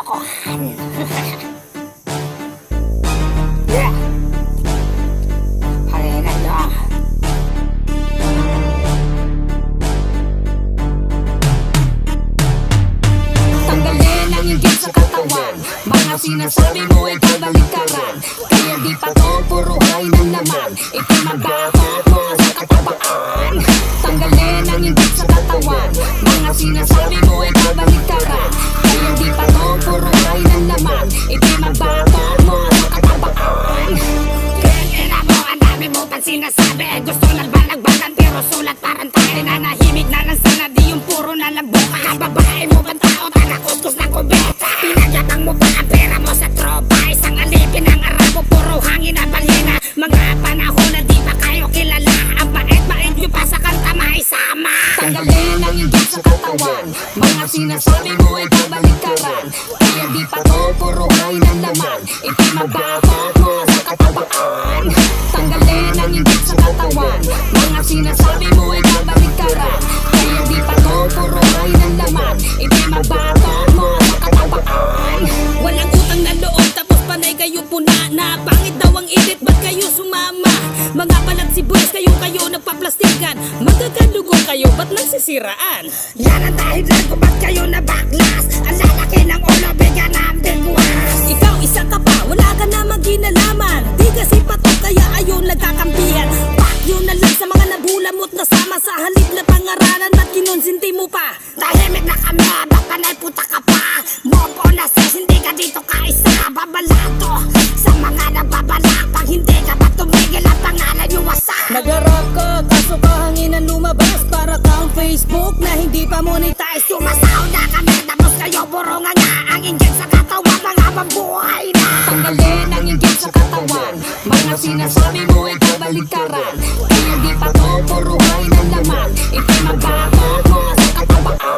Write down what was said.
kalokohan. Yeah. Halina nyo. Tanggalin ang inggit sa katawan. Mga sinasabi mo ay kabaliktaran. Kaya di pa to puro hay ng laman. Ito magbakot mo sa katabaan. Tanggalin ang inggit sa katawan. Mga sinasabi mo ay kabaliktaran. Kaya di pa to puro hay ng laman. Ito magbakot mo sa katabaan. Kaya ina mo, ang dami mo pang sinasabi. Gusto lang ba nagbagan pero sulat parang tayo na nahimik na lang sana. Di yung puro na lang buka. Kababae mo bang tao taga-kuskus ng kubeta? Pinagyabang mo ba ang pera mo sa tropa? Isang alipin ng arabo, puro hangin na balina. Mga panahon na di pa kayo kilala. Ang bait-bait nyo pa sa kanta maisama. Tanggalin ang inggit sa katawan. Mga sinasabi mo ay kabaliktaran. Kaya di pa to puro hay ng laman. Ito magbakot mo sa katabaan. Tanggalin ang inggit sa katawan. Mga sinasabi mo ay kabaliktaran. Kaya di pa to puro hay ng laman. Ito magbakot mo sa katabaan. Walang utang na loob tapos panay kayo puna na. Pangit daw ang init, ba't kayo sumama? Mga balat si boys, kayo nagpaplastikan. Magagalugo kayo, ba't nagsisiraan? Yan ang dahilan kung ba't kayo nabaklas. Ang lalaki ng ulo, bigyan ng bigwas. Ikaw isa ka pa, wala ka namang ginalaman. Di kasi patok kaya ayaw nagkakampihan. Pak yun na lang sa mga nabulamot na sama. Sa halip na pangaralan, ba't kinonsinti mo pa? Tahimik na kami, ba't panay puta ka pa? Mopo na sis, hindi ka dito kaisa. Babalato sa mga nababalak. Pag hindi ka ba tumigil ang pangalan yung wasak. Nag-rap ka, kaso kahanginan lumabas. Para kang Facebook na hindi pa monetize. Sumasaw na kami, tapos kayo burungan nga. Ang inggit sa katawan, mga mabuhay na. Tanggalin ang inggit sa katawan. Mga sinasabi mo ay kabaliktaran. Kaya di pa to puro hay ng laman. Ito magbakot mo sa katabaan.